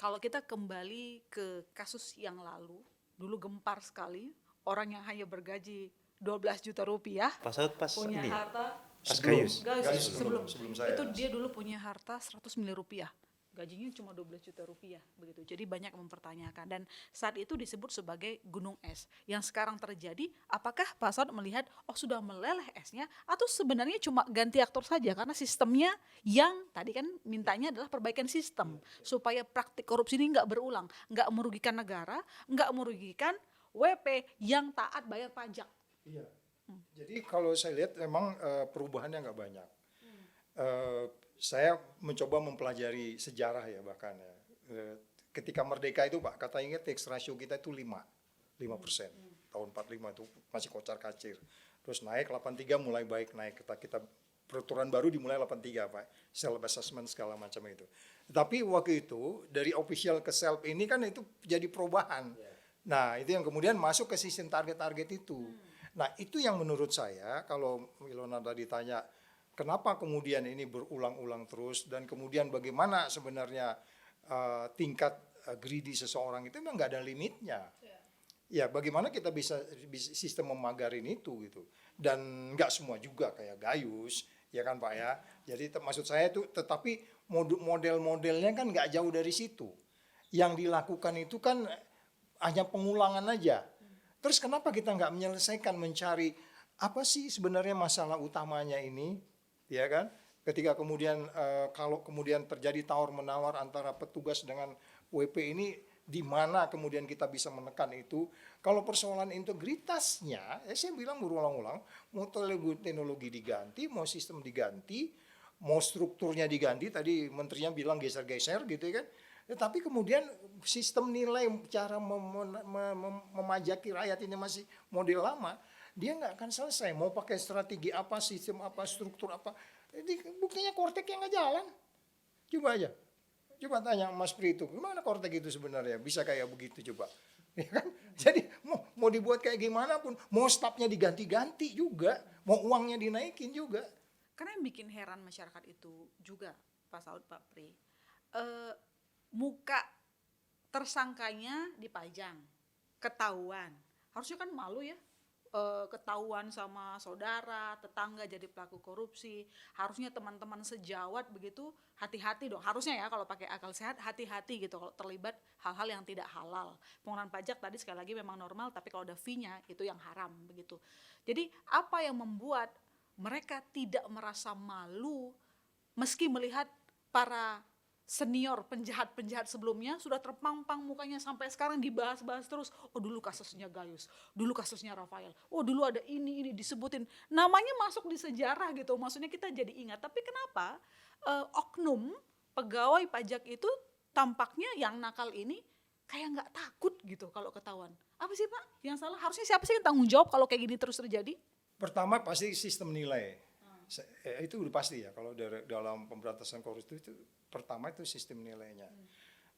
Kalau kita kembali ke kasus yang lalu, dulu gempar sekali, orang yang hanya bergaji 12 juta rupiah, Pas saat pas punya ini ya, harta, pas Sebelum. Gayus. Gayus, Sebelum saya. itu dia dulu punya harta 100 miliar rupiah. Gajinya cuma 12 juta rupiah begitu. Jadi banyak yang mempertanyakan dan saat itu disebut sebagai gunung es. Yang sekarang terjadi, apakah Pak Saud melihat oh sudah meleleh esnya atau sebenarnya cuma ganti aktor saja karena sistemnya yang tadi kan mintanya adalah perbaikan sistem supaya praktik korupsi ini nggak berulang, nggak merugikan negara, nggak merugikan WP yang taat bayar pajak. Iya. Jadi kalau saya lihat memang perubahannya nggak banyak. Saya mencoba mempelajari sejarah ya bahkan ya. Ketika merdeka itu Pak, katanya tax ratio kita itu 5%. Tahun 45 itu masih kocar-kacir. Terus naik 83 mulai baik naik. Kita peraturan baru dimulai 83 Pak. Self assessment segala macam itu. Tapi waktu itu dari official ke self ini kan itu jadi perubahan. Nah, itu yang kemudian masuk ke sistem target-target itu. Nah, itu yang menurut saya kalau Ilona tadi tanya kenapa kemudian ini berulang-ulang terus dan kemudian bagaimana sebenarnya tingkat greedy seseorang itu memang nggak ada limitnya. Ya, bagaimana kita bisa sistem memagarin itu gitu. Dan nggak semua juga kayak Gayus, ya kan Pak ya. Jadi maksud saya itu tetapi model-modelnya kan nggak jauh dari situ. Yang dilakukan itu kan hanya pengulangan aja. Terus kenapa kita nggak menyelesaikan mencari apa sih sebenarnya masalah utamanya ini, ya kan? Ketika kemudian kalau kemudian terjadi tawar-menawar antara petugas dengan WP ini, di mana kemudian kita bisa menekan itu? Kalau persoalan integritasnya, saya bilang berulang-ulang, mau teknologi diganti, mau sistem diganti, mau strukturnya diganti. Tadi menterinya bilang geser-geser gitu kan? Tapi kemudian sistem nilai cara memajaki rakyat ini masih model lama, dia nggak akan selesai. Mau pakai strategi apa, sistem apa, struktur apa, jadi buktinya Kortek yang nggak jalan. Coba aja, coba tanya Mas Pri itu, gimana Kortek itu sebenarnya bisa kayak begitu coba. Ya kan? Jadi mau dibuat kayak gimana pun, mau stafnya diganti-ganti juga, mau uangnya dinaikin juga. Karena yang bikin heran masyarakat itu juga Pak Saud, Pak Pri, muka tersangkanya dipajang, ketahuan, harusnya kan malu ya, ketahuan sama saudara, tetangga jadi pelaku korupsi, harusnya teman-teman sejawat begitu hati-hati dong, harusnya ya kalau pakai akal sehat hati-hati gitu kalau terlibat hal-hal yang tidak halal. Pengenalan pajak tadi sekali lagi memang normal, tapi kalau ada fee-nya itu yang haram begitu. Jadi apa yang membuat mereka tidak merasa malu meski melihat para senior penjahat-penjahat sebelumnya sudah terpampang mukanya sampai sekarang dibahas-bahas terus. Oh dulu kasusnya Gayus, dulu kasusnya Rafael, oh dulu ada ini disebutin. Namanya masuk di sejarah gitu, maksudnya kita jadi ingat. Tapi kenapa oknum pegawai pajak itu tampaknya yang nakal ini kayak nggak takut gitu kalau ketahuan. Apa sih Pak yang salah? Harusnya siapa sih yang tanggung jawab kalau kayak gini terus terjadi? Pertama pasti sistem nilai. Itu udah pasti ya kalau dalam pemberantasan korupsi itu pertama itu sistem nilainya.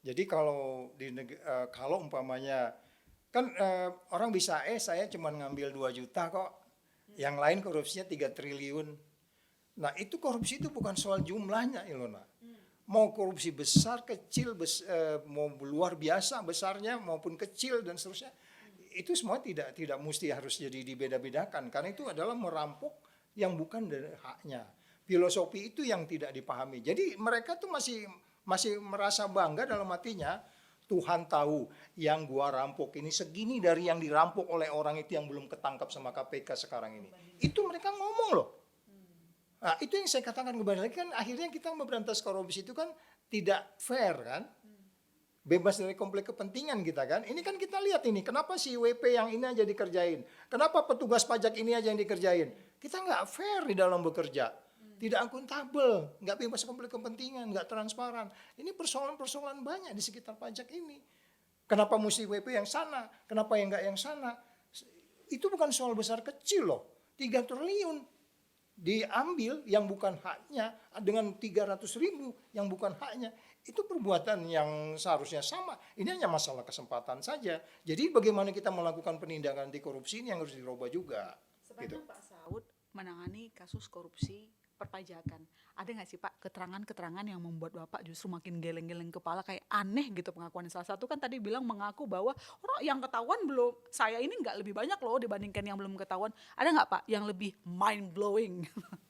Jadi kalau kalau umpamanya kan orang bisa saya cuma ngambil 2 juta kok, yang lain korupsinya 3 triliun. Nah itu korupsi itu bukan soal jumlahnya Ilona. Mau korupsi besar, kecil, mau luar biasa besarnya maupun kecil dan seterusnya, itu semua tidak mesti harus jadi dibeda-bedakan karena itu adalah merampok yang bukan dari haknya. Filosofi itu yang tidak dipahami. Jadi mereka tuh masih merasa bangga dalam hatinya, Tuhan tahu yang gua rampok ini segini dari yang dirampok oleh orang itu yang belum ketangkap sama KPK sekarang ini. Itu mereka ngomong loh. Nah, itu yang saya katakan kembali lagi kan akhirnya kita memberantas korupsi itu kan tidak fair kan. Bebas dari konflik kepentingan kita kan. Ini kan kita lihat ini, kenapa si WP yang ini aja dikerjain? Kenapa petugas pajak ini aja yang dikerjain? Kita nggak fair di dalam bekerja. Tidak akuntabel, nggak bebas konflik kepentingan, nggak transparan. Ini persoalan-persoalan banyak di sekitar pajak ini. Kenapa mesti WP yang sana? Kenapa yang nggak yang sana? Itu bukan soal besar kecil loh. 3 triliun diambil yang bukan haknya dengan 300.000 yang bukan haknya. Itu perbuatan yang seharusnya sama. Ini hanya masalah kesempatan saja. Jadi bagaimana kita melakukan penindakan anti korupsi ini yang harus dirubah juga. Sepanjang Gitu. Pak Saud menangani kasus korupsi perpajakan. Ada nggak sih Pak keterangan-keterangan yang membuat Bapak justru makin geleng-geleng kepala, kayak aneh gitu pengakuan? Salah satu kan tadi bilang mengaku bahwa orang yang ketahuan belum, saya ini nggak lebih banyak loh dibandingkan yang belum ketahuan. Ada nggak Pak yang lebih mind blowing?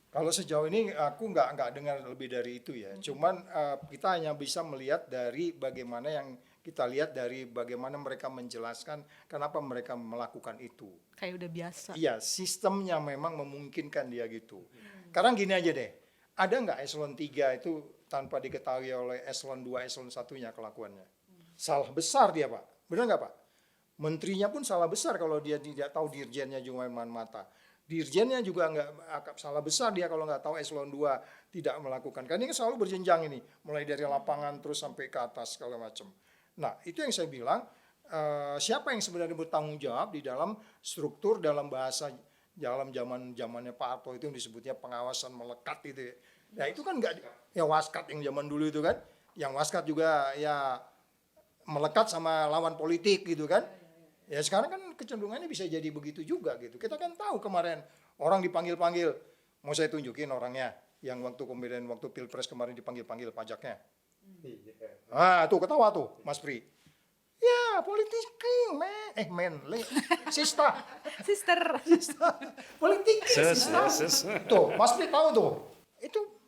Kalau sejauh ini aku nggak dengar lebih dari itu ya. Cuman kita hanya bisa melihat dari bagaimana yang kita lihat dari bagaimana mereka menjelaskan kenapa mereka melakukan itu. Kayak udah biasa. Iya, sistemnya memang memungkinkan dia gitu. Sekarang gini aja deh, ada nggak eselon 3 itu tanpa diketahui oleh eselon 2, eselon 1-nya kelakuannya? Salah besar dia Pak, benar nggak Pak? Menterinya pun salah besar kalau dia tidak tahu dirjennya cuma main mata. Dirjennya juga nggak salah besar dia kalau nggak tahu eselon 2 tidak melakukan. Kan ini selalu berjenjang ini, mulai dari lapangan terus sampai ke atas segala macam. Nah, itu yang saya bilang, siapa yang sebenarnya bertanggung jawab di dalam struktur dalam bahasa dalam zamannya Pak Harto itu yang disebutnya pengawasan melekat itu ya. Nah, itu kan nggak ya waskat yang zaman dulu itu kan, yang waskat juga ya melekat sama lawan politik gitu kan. Ya sekarang kan kecenderungannya bisa jadi begitu juga gitu. Kita kan tahu kemarin orang dipanggil-panggil, mau saya tunjukin orangnya yang waktu kemudian waktu Pilpres kemarin dipanggil-panggil pajaknya. Ah, tuh ketawa tuh Mas Pri. Ya, politiking, sister. Politiking, sister. Tuh, Mas Pri tahu tuh. Itu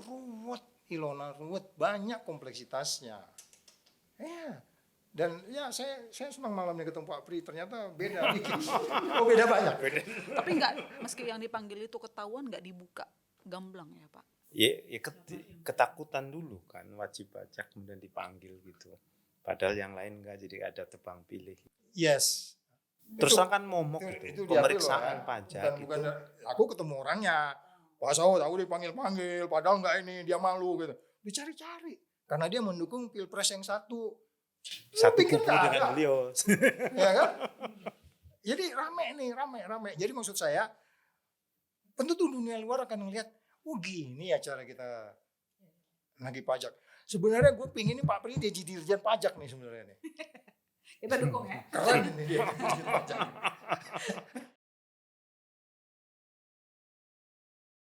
ruwet, Ilona, ruwet, banyak kompleksitasnya. Ya. Dan ya saya senang malam ini ketemu Pak Pri, ternyata beda dikit. Oh beda banyak. Tapi nggak, meski yang dipanggil itu ketahuan nggak dibuka gamblang ya Pak? Ya ketakutan dulu kan, wajib pajak kemudian dipanggil gitu. Padahal yang lain enggak, jadi ada tebang pilih. Yes. Terus kan momok itu pemeriksaan pajak bukan, aku ketemu orangnya. Wah aku dipanggil-panggil, padahal enggak ini, dia malu gitu. Dicari-cari, karena dia mendukung Pilpres yang satu kubu dengan beliau. Ya kan? Jadi rame. Jadi maksud saya, penduduk dunia luar akan melihat, oh gini ya cara kita nagih pajak. Sebenarnya gue pingin nih Pak Pri dia jadi dirjen pajak nih sebenarnya nih. Kita dukung ya. Keren ini dia dirjen pajak.